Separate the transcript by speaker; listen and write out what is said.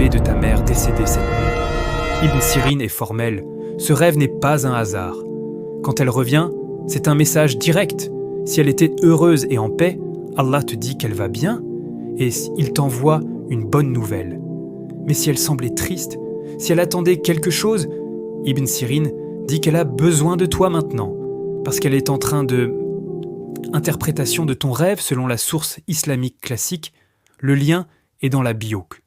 Speaker 1: parler de ta mère décédée cette nuit. Ibn Sirin est formel. Ce rêve n'est pas un hasard. Quand elle revient, c'est un message direct. Si elle était heureuse et en paix, Allah te dit qu'elle va bien et il t'envoie une bonne nouvelle. Mais si elle semblait triste, si elle attendait quelque chose, Ibn Sirin dit qu'elle a besoin de toi maintenant, parce qu'elle est en train de... Interprétation de ton rêve selon la source islamique classique, le lien est dans la bioque.